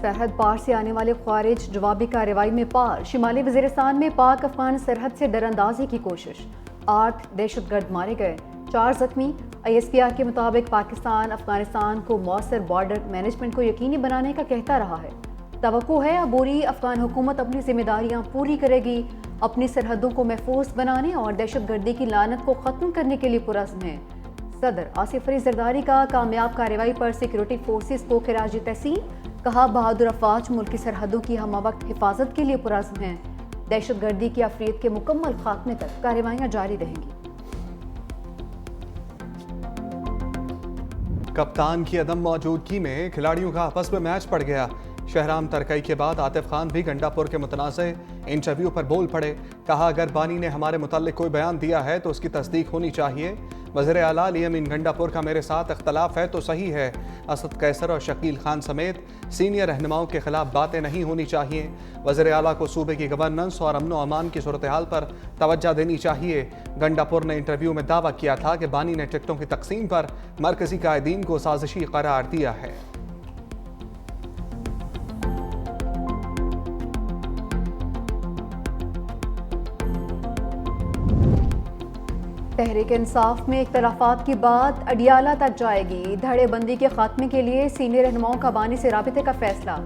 सरहद पार से आने वाले ख्वारिज जवाबी कार्रवाई में पार। शिमाली वज़ीरिस्तान में पाक अफगान सरहद से दरअंदाजी की कोशिश। 8 दहशतगर्द मारे गए, 4 जख्मी। ISPR के मुताबिक पाकिस्तान अफगानिस्तान को मौसर बॉर्डर मैनेजमेंट को यकीनी बनाने का कहता रहा है। तवक्को है अबूरी अफगान हुकूमत अपनी जिम्मेदारियां पूरी करेगी, अपनी सरहदों को महफूज बनाने और दहशतगर्दी की लानत को ख़त्म करने के लिए पुरज़्म है। सदर आसिफ अली जरदारी का कामयाब कार्रवाई पर सिक्योरिटी फोर्सेस को खिराज तहसीन। कहा बहादुर अफवाज मुल्क की सरहदों की हम वक्त हिफाजत के लिए पुरज़्म हैं। दहशतगर्दी की अफरीत के मुकम्मल खात्मे तक कार्रवाइयाँ जारी रहेंगी। कप्तान की अदम मौजूदगी में खिलाड़ियों का आपस में मैच पड़ गया। शहराम तरकई के बाद आतिफ खान भी गंडापुर के मुतनाज़े इंटरव्यू पर बोल पड़े। कहा अगर बानी ने हमारे मुताल्लिक कोई बयान दिया है तो उसकी तस्दीक होनी चाहिए। वज़ीर आला अली अमीन गंडापुर का मेरे साथ इख्तलाफ है तो सही है। असद कैसर और शकील खान समेत सीनियर रहनुमाओं के खिलाफ बातें नहीं होनी चाहिए। वज़ीर आला को सूबे की गवर्नेंस और अमन व अमान की सूरत हाल पर तवज्जो देनी चाहिए। गंडापुर ने इंटरव्यू में दावा किया था कि बानी ने टिकटों की तकसीम पर मरकजी कायदीन को साजिशी करार दिया है। तहरीक इंसाफ में इख्तलाफात की बात अडियाला तक जाएगी। धड़ेबंदी के खात्मे के लिए सीनियर रहनुमाओं का बानी से राबिते का फैसला।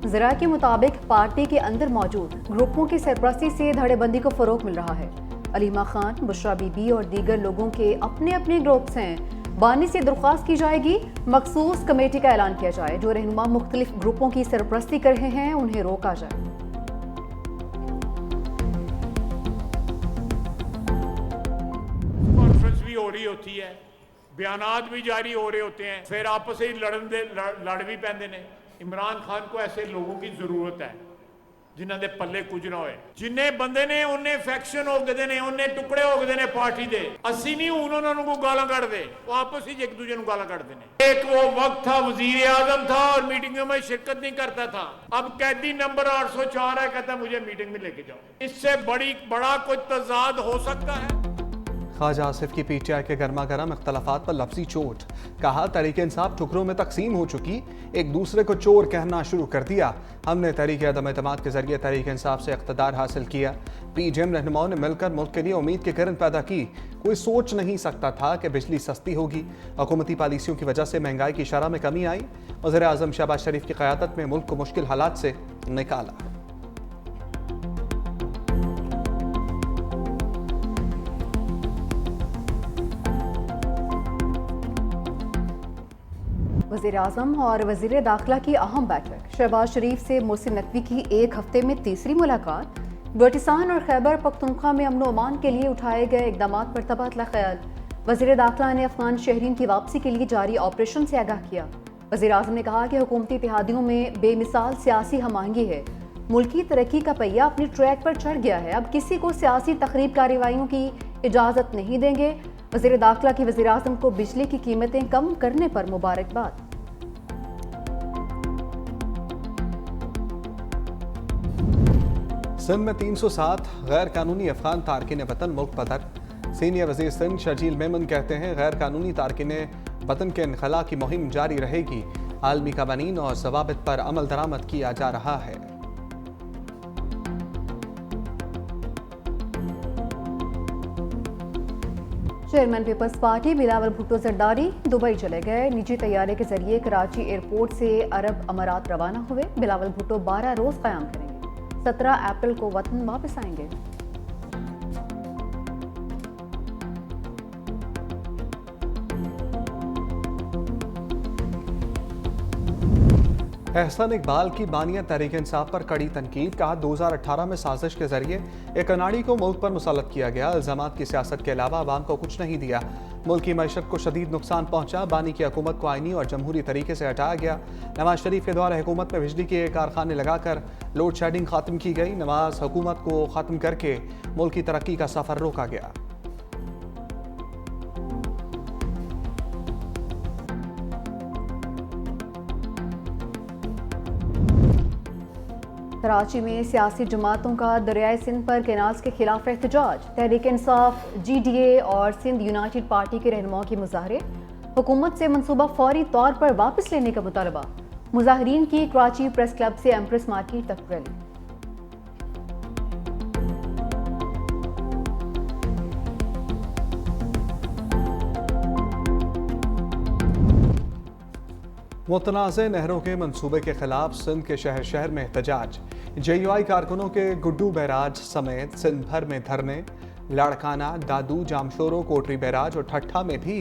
ज़रा के मुताबिक पार्टी के अंदर मौजूद ग्रुपों की सरपरस्ती से धड़ेबंदी को फ़रोग मिल रहा है। अलीमा खान, बुशरा बीबी और दीगर लोगों के अपने अपने ग्रुप्स हैं। बानी से दरख्वास्त की जाएगी मखसूस कमेटी का ऐलान किया जाए। जो रहनुमा मुख्तलिफ ग्रुपों की सरपरस्ती कर रहे हैं उन्हें रोका जाए। हो रही होती है, बयानात भी जारी हो रहे होते हैं, फिर आपस में लड़ भी पैंदे ने। इमरान खान को ऐसे लोगों की जरूरत है जिन्हों के पल्ले कुछ ना होए। जिन्हें बंदे ने उन्हें फैक्शन हो गए ने, उन्हें टुकड़े हो गए ने पार्टी दे। असी नहीं हूं उन्होंने को गाला कढ़ दे, वो आपस ही एक दूसरे को गाला कढ़ते ने। एक वो वक्त था वजीर आजम था और मीटिंगों में शिरकत नहीं करता था। अब कैदी नंबर 804 है, कहता मुझे मीटिंग में लेके जाओ। इससे बड़ा कोई तजाद हो सकता है? ख्वाजा आसिफ की PTI के गर्मा गर्म इख्तलाफात पर लफ्जी चोट। कहा तहरीक इंसाफ टुकड़ों में तकसीम हो चुकी, एक दूसरे को चोर कहना शुरू कर दिया। हमने तहरीक अदम एतमाद के जरिए तहरीक इंसाफ से इख्तदार हासिल किया। PJM रहनुमाओं ने मिलकर मुल्क के लिए उम्मीद की किरण पैदा की। कोई सोच नहीं सकता था कि बिजली सस्ती होगी। हुकूमती पॉलिसियों की वजह से महंगाई की शरह में कमी आई। वज़ीर आज़म शहबाज शरीफ की क़यादत में मुल्क को मुश्किल हालात से निकाला। वज़ीर आज़म और वज़ीर दाखिला की अहम बैठक। शहबाज शरीफ से मोहसिन नकवी की एक हफ्ते में तीसरी मुलाकात। बल्टिस्तान और खैबर पख्तूनख्वा में अमन अमान के लिए उठाए गए इक़दाम पर तबादला ख्याल। वज़ीर दाखिला ने अफगान शहरीन की वापसी के लिए जारी ऑपरेशन से आगाह किया। वज़ीर आज़म ने कहा कि हुकूमती इत्तेहादियों में बेमिसाल सियासी हमआहंगी है। मुल्की तरक्की का पहिया अपनी ट्रैक पर चढ़ गया है। अब किसी को सियासी तखरीब कार्रवाइयों की इजाज़त नहीं देंगे। वज़ीर दाखिला की वज़ीर आज़म को बिजली की कीमतें कम करने पर मुबारकबाद। सिंध में 307 गैर कानूनी अफगान तारकिन वतन मुल्क बदर। सीनियर वज़ीर सिंध शर्जील मेमन कहते हैं गैर कानूनी तारकिन वतन के इनखला की मुहिम जारी रहेगी। आलमी कवानीन और ज़वाबित पर अमल दरामद किया जा रहा है। Chairman Peoples Party Bilawal Bhutto Zardari Dubai चले गए। निजी तैयारे के जरिए कराची एयरपोर्ट से अरब अमारात रवाना हुए। बिलावल भुट्टो 12 रोज क़याम करेंगे। 17 अप्रैल को वतन वापस आएंगे। एहसन इकबाल की बानिया तहरीक इंसाफ पर कड़ी तनकीद। कहा 2018 में साजिश के जरिए एक अनाड़ी को मुल्क पर मुसल्लत किया गया। इल्जामात की सियासत के अलावा आवाम को कुछ नहीं दिया। मुल्क की मईशत को शदीद नुकसान पहुंचा। बानी की हुकूमत को आईनी और जमहूरी तरीके से हटाया गया। नवाज शरीफ के दौर हुकूमत में बिजली के कारखाने लगाकर लोड शेडिंग खत्म की गई। नवाज हुकूमत को ख़त्म करके मुल्क की तरक्की का सफ़र रोका गया। कराची में सियासी जमातों का दरियाए सिंध पर कैनाल्स के खिलाफ एहतजाज। तहरीक इंसाफ, GDA और सिंध यूनाइटेड पार्टी के रहनुमाओं के मुजाहरे। हुकूमत से मनसूबा फौरी तौर पर वापस लेने का मुतालबा। मुजाहिरीन की कराची प्रेस क्लब से एम्प्रेस मार्केट तक रैली। मुतनाज़े नहरों के मंसूबे के खिलाफ सिंध के शहर शहर में एहतजाज। JUI कारकुनों के गुड्डू बैराज समेत सिंध भर में धरने। लाड़काना, दादू, जामशोरो, कोटरी बैराज और ठट्ठा में भी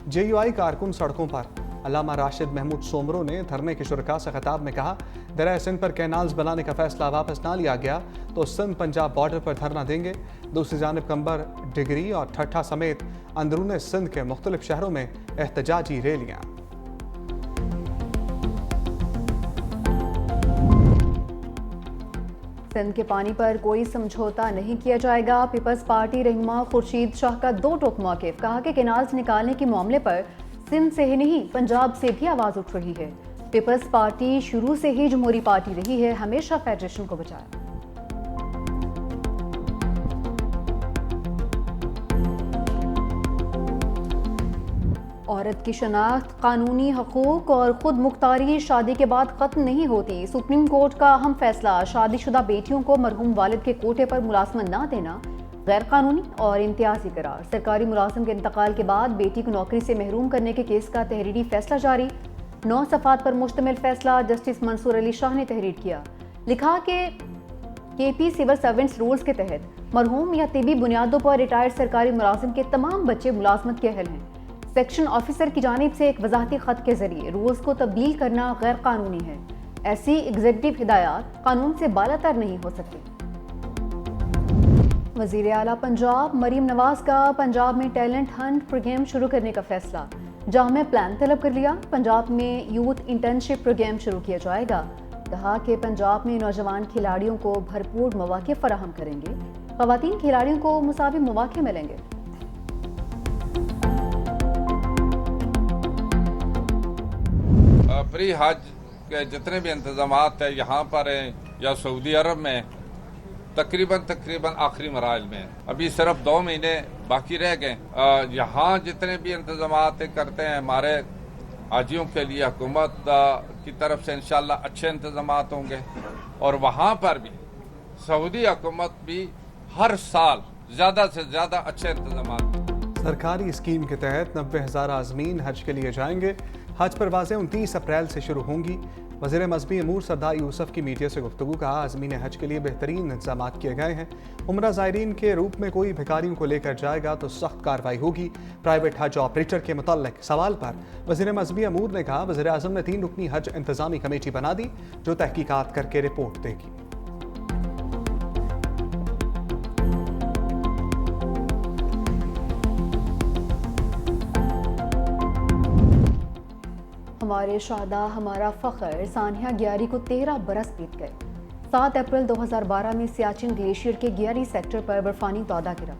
JUI कारकुन सड़कों पर। अल्लामा राशिद महमूद सोमरो ने धरने के शुरका से खिताब में कहा, दरिया सिंध पर कैनाल्स बनाने का फैसला वापस ना लिया गया तो सिंध पंजाब बॉर्डर पर धरना देंगे। दूसरी जानिब कंबर, डिगरी और ठट्ठा समेत अंदरून सिंध के मुख्तलिफ शहरों में एहतजाजी रैलियाँ। सिंध के पानी पर कोई समझौता नहीं किया जाएगा। पीपल्स पार्टी रहनुमा खुर्शीद शाह का दो टोक मौक़िफ़। कहा कि कैनाल्स निकालने के मामले पर सिंध से ही नहीं पंजाब से भी आवाज़ उठ रही है। पीपल्स पार्टी शुरू से ही जमहूरी पार्टी रही है, हमेशा फेडरेशन को बचाया। औरत की शनाख्त, कानूनी हकूक और खुद मुख्तारी शादी के बाद ख़त्म नहीं होती। सुप्रीम कोर्ट का अहम फैसला, शादीशुदा बेटियों को मरहूम वालिद के कोटे पर मुलाजमत ना देना गैर कानूनी और इम्तियाजी करार। सरकारी मुलाजिम के इंतकाल के बाद बेटी को नौकरी से महरूम करने के केस का तहरीरी फैसला जारी। 9 सफ़ात पर मुश्तमिल फैसला जस्टिस मंसूर अली शाह ने तहरीर किया। लिखा कि KP सिविल सर्वेंट्स रूल्स के तहत मरहूम या तिबी बुनियादों पर रिटायर्ड सरकारी मुलाजिम के तमाम बच्चे मुलाजमत के अहल हैं। सेक्शन ऑफिसर की जानिब से एक वजाहती ख़त के जरिए रूल्स को तब्दील करना गैर कानूनी है। ऐसी एग्जीक्यूटिव हिदायत कानून से बालातर नहीं हो सकती। वज़ीर आला पंजाब मरीम नवाज का पंजाब में टैलेंट हंट प्रोग्राम शुरू करने का फैसला। जामे प्लान तलब कर लिया। पंजाब में यूथ इंटर्नशिप प्रोग्राम शुरू किया जाएगा। कहा कि पंजाब में नौजवान खिलाड़ियों को भरपूर मौके फराहम करेंगे। ख़वातीन खिलाड़ियों को मुसावी मौके मिलेंगे। प्री हज के जितने भी इंतजामात है यहाँ पर हैं या सऊदी अरब में, तकरीबन आखिरी मराहल में। अभी सिर्फ 2 महीने बाकी रह गए। यहाँ जितने भी इंतजामात करते हैं हमारे हाजियों के लिए हुकूमत की तरफ से इंशाल्लाह अच्छे इंतजामात होंगे। और वहाँ पर भी सऊदी हुकूमत भी हर साल ज़्यादा से ज़्यादा अच्छे इंतजामात। सरकारी स्कीम के तहत 90,000 आज़मीन हज के लिए जाएंगे। हज परवाज़ें 29 अप्रैल से शुरू होंगी। वज़ीर मज़हबी अमूर सरदार यूसुफ की मीडिया से गुफ्तगू। कहा, आज़मीन हज के लिए बेहतरीन इंतजाम किए गए हैं। उम्रा ज़ायरीन के रूप में कोई भिखारियों को लेकर जाएगा तो सख्त कार्रवाई होगी। प्राइवेट हज ऑपरेटर के मुताल्लिक सवाल पर वज़ीर मज़हबी अमूर ने कहा, वज़ीर आज़म ने 3 रुकनी हज इंतज़ामी कमेटी बना दी जो तहकीकात करके रिपोर्ट देगी। हमारे शादा हमारा फ़ख्र सानिया गियारी को 13 बरस बीत गए। 7 अप्रैल 2012 में सियाचिन ग्लेशियर के गियारी सेक्टर पर बर्फानी तौदा गिरा।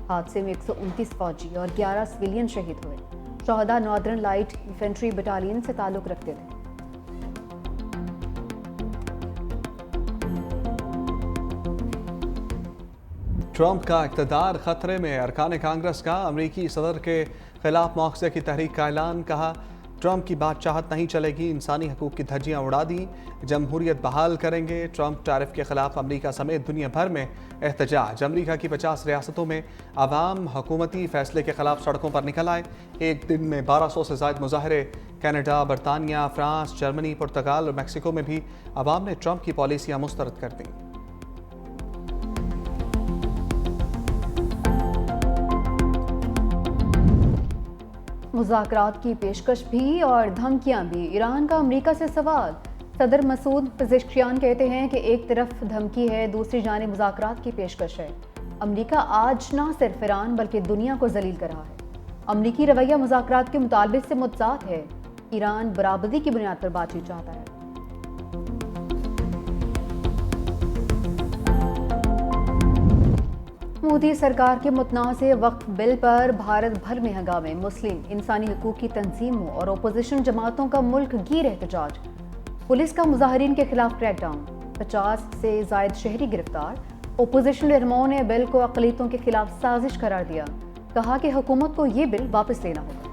हादसे में 129 फौजी और 11 सिविलियन शहीद हुए। शहदा नॉर्दर्न लाइट इन्फेंट्री बटालियन से ताल्लुक़ रखते थे। ट्रंप का इक़्तिदार खतरे में, अरकान कांग्रेस का अमरीकी सदर के खिलाफ मुआवजे की तहरीक का ऐलान। कहा, ट्रंप की बादशाहत नहीं चलेगी, इंसानी हकूक़ की धज्जियाँ उड़ा दी, जमहूरियत बहाल करेंगे। ट्रंप टैरिफ के खिलाफ अमरीका समेत दुनिया भर में एहतजाज। अमरीका की 50 रियासतों में आवाम हुकूमती फैसले के खिलाफ सड़कों पर निकल आए। एक दिन में 1200 से ज़ायद मुजाहरे। कनाडा, बरतानिया, फ्रांस, जर्मनी, पुर्तगाल और मैक्सिको में भी आवाम ने ट्रंप की पॉलिसियाँ मुस्तरद कर दी। मुज़ाकरात की पेशकश भी और धमकियां भी। ईरान का अमेरिका से सवाल। सदर मसूद पेज़ेश्कियान कहते हैं कि एक तरफ धमकी है, दूसरी जानिब मुज़ाकरात की पेशकश है। अमेरिका आज न सिर्फ ईरान बल्कि दुनिया को जलील कर रहा है। अमरीकी रवैया मुज़ाकरात के मुतालबे से मुतज़ाद है। ईरान बराबरी की बुनियाद पर बातचीत चाहता है। मोदी सरकार के मुतनाज़ वक्फ बिल पर भारत भर में हंगामे। मुस्लिम इंसानी हकूक़ की तंजीमों और अपोजिशन जमातों का मुल्क गिर एहतजाज। पुलिस का मुजाहिरीन के खिलाफ क्रैकडाउन। 50 से ज़ायद शहरी गिरफ्तार। अपोजिशन रहनुमाओं ने बिल को अक़लियतों के खिलाफ साजिश करार दिया। कहा कि हुकूमत को ये बिल वापस लेना होगा।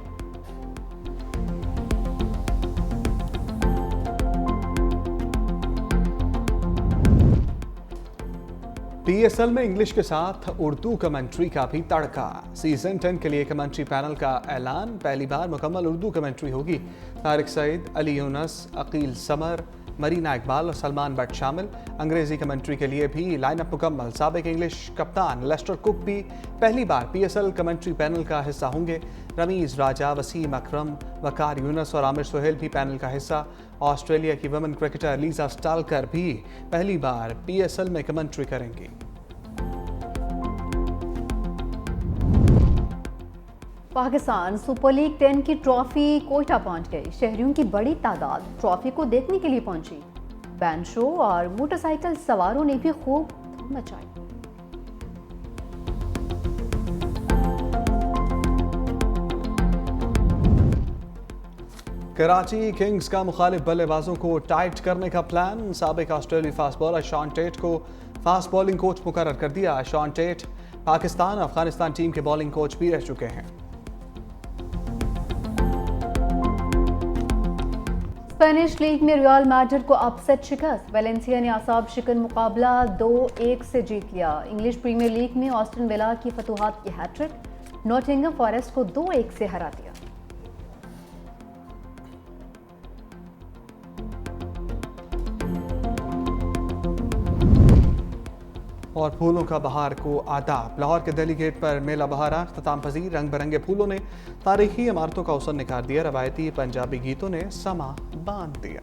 पीएसएल में इंग्लिश के साथ उर्दू कमेंट्री का भी तड़का। सीजन 10 के लिए कमेंट्री पैनल का ऐलान। पहली बार मुकम्मल उर्दू कमेंट्री होगी। तारिक सईद, अली यूनस, अकील समर, मरीना इकबाल और सलमान बट शामिल। अंग्रेजी कमेंट्री के लिए भी लाइनअप मुकम्मल। साबिक इंग्लिश कप्तान लेस्टर कुक भी पहली बार पीएसएल कमेंट्री पैनल का हिस्सा होंगे। रमीज राजा, वसीम अकरम, वकार यूनस और आमिर सुहेल भी पैनल का हिस्सा। ऑस्ट्रेलिया की वुमेन क्रिकेटर लीजा स्टाल्कर भी पहली बार पीएसएल में कमेंट्री करेंगी। पाकिस्तान सुपर लीग 10 की ट्रॉफी कोयटा पहुंच गई। शहरियों की बड़ी तादाद ट्रॉफी को देखने के लिए पहुंची। बैंड शो और मोटरसाइकिल सवारों ने भी खूब धूम मचाई। कराची किंग्स का मुखालिफ बल्लेबाजों को टाइट करने का प्लान। साबिक ऑस्ट्रेलियाई फास्ट बॉलर शॉन टेट को फास्ट बॉलिंग कोच मुकर्रर कर दिया। Shaun Tait Pakistan Afghanistan team के बॉलिंग कोच भी रह चुके हैं। स्पेनिश लीग में रियल मैड्रिड को अपसेट शिकस्त। वेलेंसिया ने आसाब शिकन मुकाबला 2-1 से जीत लिया। इंग्लिश प्रीमियर लीग में ऑस्टन विला की फतूहात की हैट्रिक। नॉटिंघम फॉरेस्ट को 2-1 से हरा दिया। और फूलों का बहार को आदाब। लाहौर के दिल्ली गेट पर मेला बहारा अख्ताम पजीर। रंग बिरंगे फूलों ने तारीखी इमारतों का हुस्न निखार दिया। रवायती पंजाबी गीतों ने समा बांध दिया।